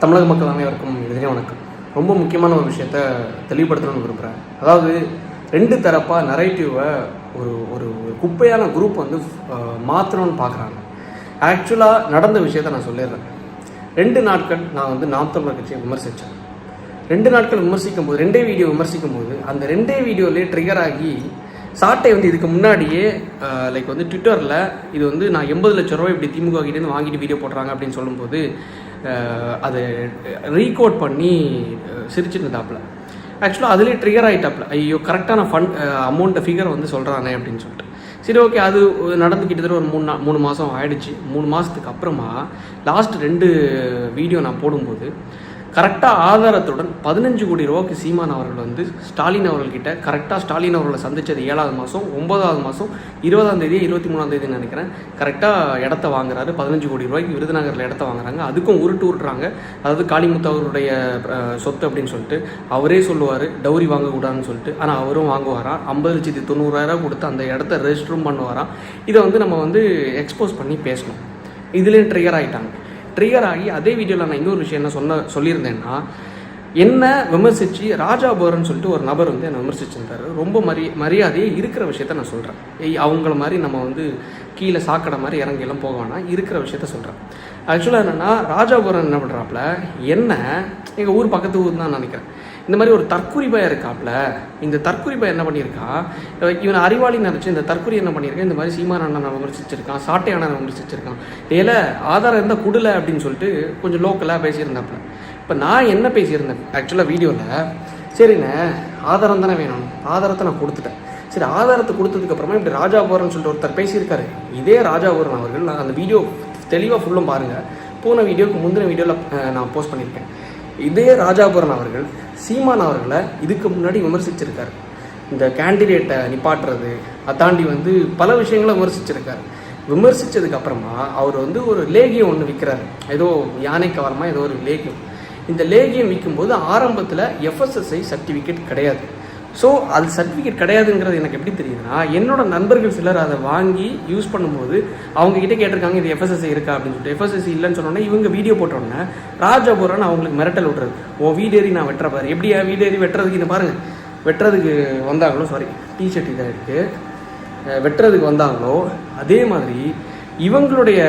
தமிழக மக்கள் அனைவருக்கும் இதே வணக்கம். ரொம்ப முக்கியமான ஒரு விஷயத்த தெளிவுபடுத்தணும்னு விரும்புகிறேன். அதாவது ரெண்டு தரப்பாக நரேட்டிவை ஒரு ஒரு குப்பையான குரூப் வந்து மாற்றணும்னு பார்க்குறாங்க. ஆக்சுவலாக நடந்த விஷயத்த நான் சொல்லிடுறேன். 2 நாட்கள் நான் வந்து நாம் தமிழர் கட்சியை விமர்சித்தேன். 2 நாட்கள் விமர்சிக்கும் போது 2 வீடியோ விமர்சிக்கும் போது அந்த 2 வீடியோலேயே ட்ரிகர் ஆகி சாட்டை வந்து இதுக்கு முன்னாடியே லைக் வந்து ட்விட்டரில் இது வந்து நான் 80 லட்ச ரூபா இப்படி திமுக கிட்டேருந்து வாங்கிட்டு வீடியோ போடுறாங்க அப்படின்னு சொல்லும்போது அதை ரீகோட் பண்ணி சிரிச்சுட்டு இருந்தாப்புல. ஆக்சுவலாக அதுலேயே ட்ரிகர் ஆகிட்டாப்புல, ஐயோ கரெக்டான அமௌண்ட்டை ஃபிகர் வந்து சொல்கிறானே அப்படின்னு சொல்லிட்டு. சரி, ஓகே, அது நடந்து கிட்டத்தட்ட ஒரு 3 மாதம் ஆயிடுச்சு. 3 மாதத்துக்கு அப்புறமா லாஸ்ட் 2 வீடியோ நான் போடும்போது கரெக்டாக ஆதாரத்துடன் 15 கோடி ரூபாய்க்கு சீமான் அவர்கள் வந்து ஸ்டாலின் அவர்கள்கிட்ட கரெக்டாக ஸ்டாலின் அவர்களை சந்தித்தது 7வது மாதம் 9வது மாதம் 20ஆம் தேதி 23ஆம் தேதின்னு நினைக்கிறேன். கரெக்டாக இடத்த வாங்குறாரு. 15 கோடி ரூபாய்க்கு விருதுநகரில் இடத்த வாங்குறாங்க. அதுக்கும் உருட்டுறாங்க. அதாவது காளிமுத்து அவருடைய சொத்து அப்படின்னு சொல்லிட்டு அவரே சொல்லுவார் டவுரி வாங்கக்கூடாதுன்னு சொல்லிட்டு. ஆனால் அவரும் வாங்குவாராம். 50,90,000 கொடுத்து அந்த இடத்த ரெஜிஸ்டரும் பண்ணுவாராம். இதை வந்து நம்ம வந்து எக்ஸ்போஸ் பண்ணி பேசணும். இதுலேயே ட்ரிகர் ஆகிட்டாங்க. ட்ரிகர் ஆகி அதே வீடியோவில் நான் இன்னொரு விஷயம் என்ன சொல்லியிருந்தேன்னா, என்ன விமர்சித்து ராஜா போரன்னு சொல்லிட்டு ஒரு நபர் வந்து என்னை விமர்சிச்சிருந்தாரு. ரொம்ப மரியாதையே இருக்கிற விஷயத்த நான் சொல்கிறேன். அவங்கள மாதிரி நம்ம வந்து கீழே சாக்கடை மாதிரி இறங்கியெல்லாம் போக வேணாம், இருக்கிற விஷயத்த சொல்கிறேன். ஆக்சுவலாக என்னென்னா, ராஜா போரன் என்ன பண்ணுறாப்புல, என்ன எங்கள் ஊர் பக்கத்து ஊர் தான் நினைக்கிறேன், இந்த மாதிரி ஒரு தற்குறி பையன் இருக்காப்புல. இந்த தற்குறி பையன் என்ன பண்ணியிருக்கா, இவனை அறிவாளி நினச்சி இந்த தற்குறி என்ன பண்ணியிருக்கேன், இந்த மாதிரி சீமான் அண்ணனை விமர்சிச்சிருக்கான், சாட்டை அண்ணனை விமர்சிச்சிருக்கான், இதில் ஆதாரம் இருந்தால் குடலை அப்படின்னு சொல்லிட்டு கொஞ்சம் லோக்கலாக பேசியிருந்தாப்புல. இப்போ நான் என்ன பேசியிருந்தேன் ஆக்சுவலாக வீடியோவில், சரிண்ணே ஆதாரம் தானே வேணும், ஆதாரத்தை நான் கொடுத்துட்டேன். சரி, ஆதாரத்தை கொடுத்ததுக்கப்புறமா இப்படி ராஜா போரன்னு சொல்லிட்டு ஒருத்தர் பேசியிருக்காரு. இதே ராஜா போரன் அவர்கள், நான் அந்த வீடியோ தெளிவாக ஃபுல்லும் பாருங்கள், போன வீடியோக்கு முந்தின வீடியோவில் நான் போஸ்ட் பண்ணியிருக்கேன். இதே ராஜாபுரன் அவர்கள் சீமான் அவர்களை இதுக்கு முன்னாடி விமர்சிச்சிருக்காரு. இந்த கேண்டிடேட்டை நிப்பாட்டுறது, அதாண்டி வந்து பல விஷயங்களை விமர்சிச்சிருக்காரு. விமர்சித்ததுக்கு அப்புறமா அவர் வந்து ஒரு லேகியம் ஒன்று விற்கிறார். ஏதோ யானைக்கு வரமா ஏதோ ஒரு லேகியம். இந்த லேகியம் விற்கும்போது ஆரம்பத்தில் FSSAI சர்டிஃபிகேட் கிடையாது. ஸோ அது சர்டிஃபிகேட் கிடையாதுங்கிறது எனக்கு எப்படி தெரியுதுன்னா, என்னோட நண்பர்கள் சிலர் அதை வாங்கி யூஸ் பண்ணும்போது அவங்ககிட்ட கேட்டிருக்காங்க இது FSSAI இருக்கா அப்படின்னு சொல்லிட்டு. FSSAI இல்லைன்னு சொன்னோன்னே இவங்க வீடியோ போட்டோன்னே ராஜாபுரன் அவங்களுக்கு மிரட்டல் விட்றது, வீடேறி நான் வெட்டுற பாரு, எப்படியா வீடேறி வெட்டுறதுக்கு இந்த பாருங்கள், வெட்டுறதுக்கு வந்தாங்களோ, சாரி டிஷர்ட் இதாக இருக்குது, வெட்டுறதுக்கு வந்தாங்களோ அதே மாதிரி இவங்களுடைய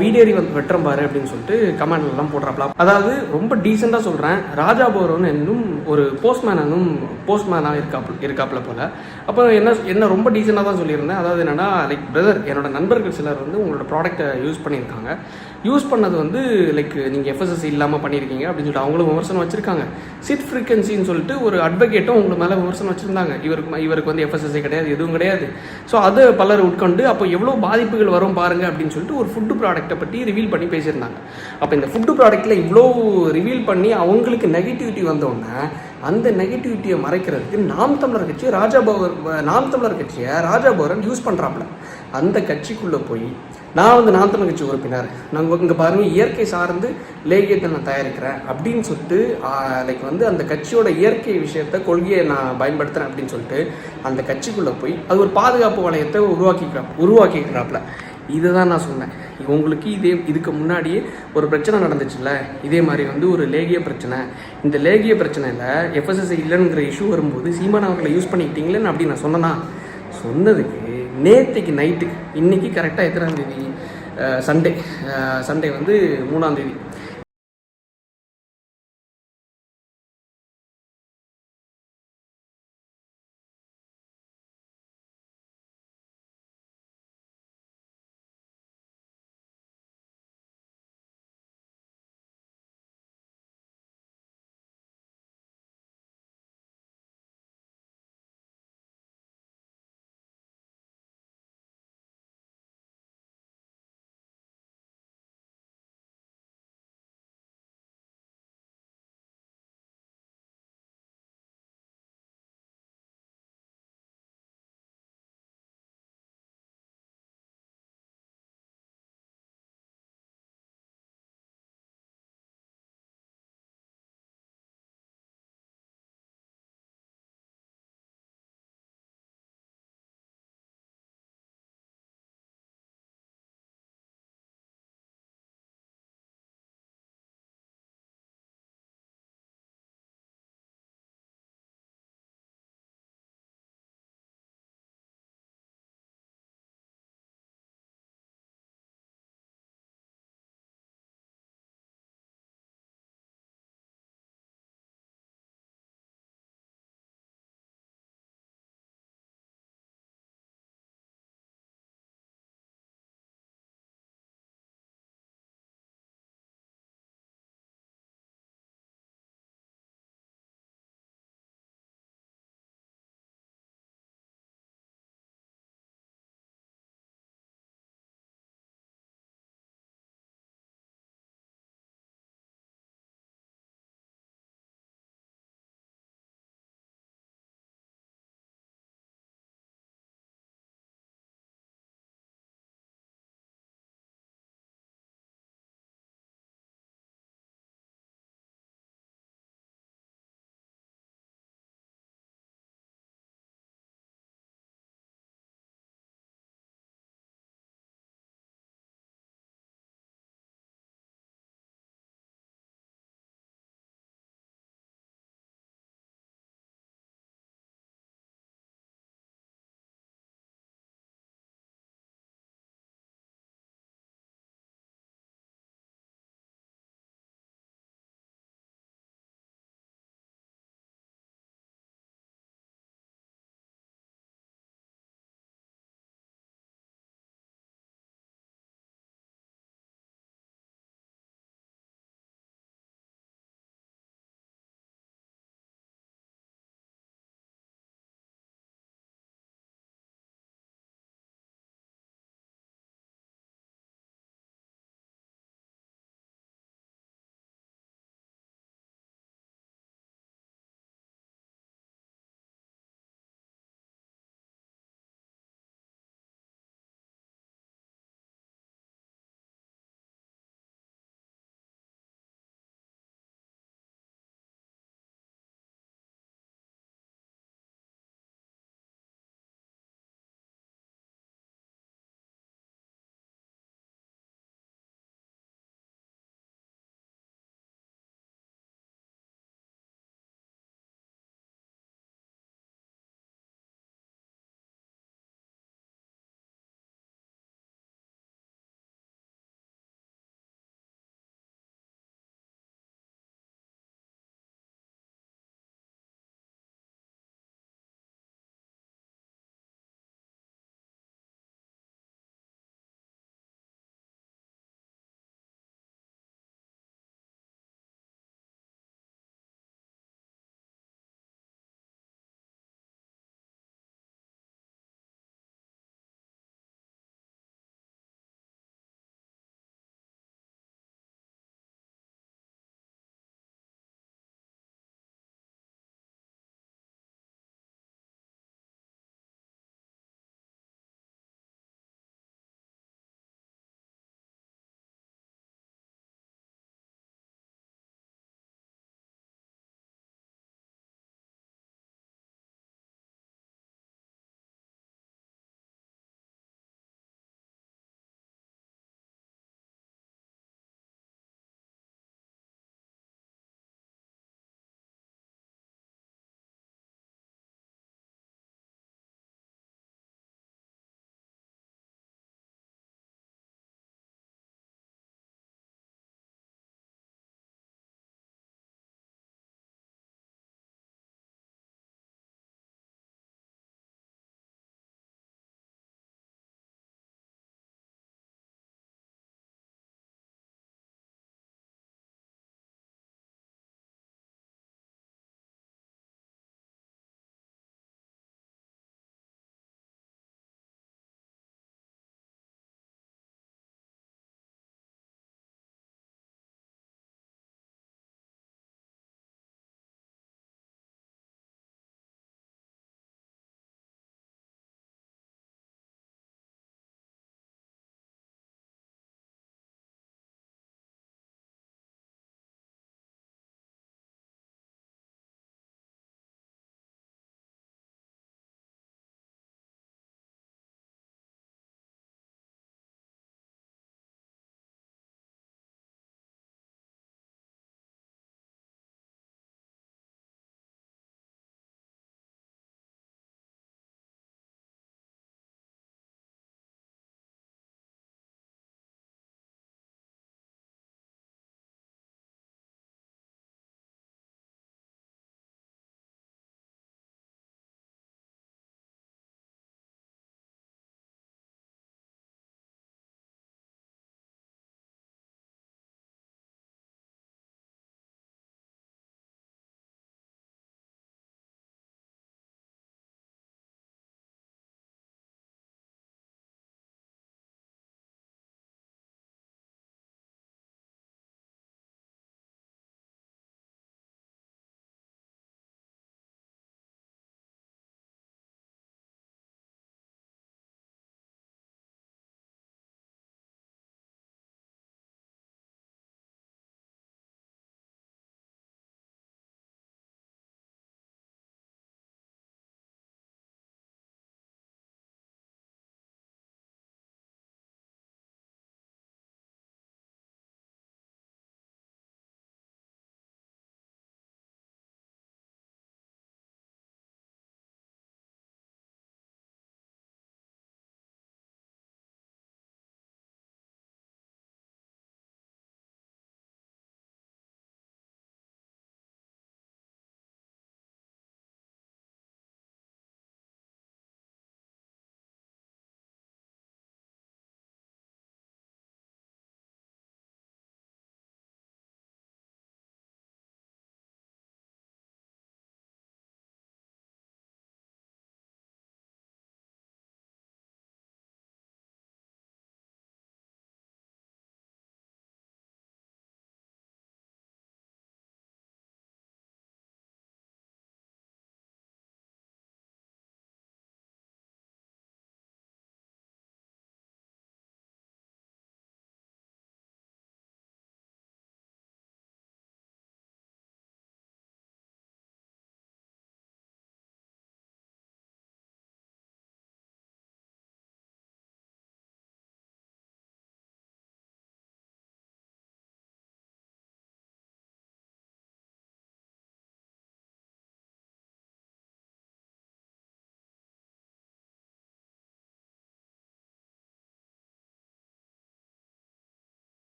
வீடேறி வந்து வெட்டுறம் பாரு அப்படின்னு சொல்லிட்டு கமெண்ட்லாம் போடுறாப்ல. அதாவது ரொம்ப டீசெண்டாக சொல்கிறேன், ராஜா போரன் இன்னும் ஒரு போஸ்ட்மேனாக இருக்காப்புல போல். அப்போ என்ன ரொம்ப டீசெண்டாக தான் சொல்லியிருந்தேன். அதாவது என்னென்னா, லைக் பிரதர், என்னோட நண்பர்கள் சிலர் வந்து உங்களோட ப்ராடக்ட்டை யூஸ் பண்ணியிருக்காங்க. யூஸ் பண்ணது வந்து லைக் நீங்கள் FSSAI இல்லாமல் பண்ணியிருக்கீங்க அப்படின்னு சொல்லிட்டு அவங்களும் விமர்சனம் வச்சுருக்காங்க. சிட் ஃப்ரீக்வன்சின்னு சொல்லிட்டு ஒரு அட்வொகேட்டும் உங்களை மேலே விமர்சனம் வச்சுருந்தாங்க. இவருக்கு வந்து FSSAI கிடையாது, எதுவும் கிடையாது. ஸோ அதை பலர் உட்கொண்டு அப்போ எவ்வளோ பாதிப்புகள் வரும் பாருங்கள் அப்படின்னு சொல்லிட்டு ஒரு ஃபுட்டு ப்ராடக்ட்டை பற்றி ரிவீல் பண்ணி பேசியிருந்தாங்க. அப்போ இந்த ஃபுட்டு ப்ராடக்ட்டில் இவ்வளோ ரிவீல் பண்ணி அவங்களுக்கு நெகட்டிவிட்டி வந்தோடனே அந்த நெகட்டிவிட்டியை மறைக்கிறதுக்கு நாம் தமிழர் கட்சியை ராஜா போரன் யூஸ் பண்ணுறாப்புல. அந்த கட்சிக்குள்ளே போய் நான் வந்து நாம் தமிழர் கட்சி உறுப்பினர், நாங்கள் இங்கே பாருங்கள் இயற்கை சார்ந்து லேகியத்தை நான் தயாரிக்கிறேன் அப்படின்னு சொல்லிட்டு லைக் வந்து அந்த கட்சியோட இயற்கை விஷயத்தை கொள்கையை நான் பயன்படுத்துகிறேன் அப்படின்னு சொல்லிட்டு அந்த கட்சிக்குள்ளே போய் அது ஒரு பாதுகாப்பு வளையத்தை உருவாக்கிக்கிறாப்புல. இதை தான் நான் சொன்னேன். உங்களுக்கு இதுக்கு முன்னாடியே ஒரு பிரச்சனை நடந்துச்சுல்ல, இதே மாதிரி வந்து ஒரு லேகிய பிரச்சனை. இந்த லேகிய பிரச்சனையில் FSSAI இல்லைங்கிற இஷ்யூ வரும்போது சீமான் அவர்களை யூஸ் பண்ணிக்கிட்டீங்களேன்னு அப்படி நான் சொன்னதுக்கு நேற்றுக்கு நைட்டுக்கு, இன்றைக்கி கரெக்டாக எத்தனாம் தேதி, சண்டே வந்து 3ஆம் தேதி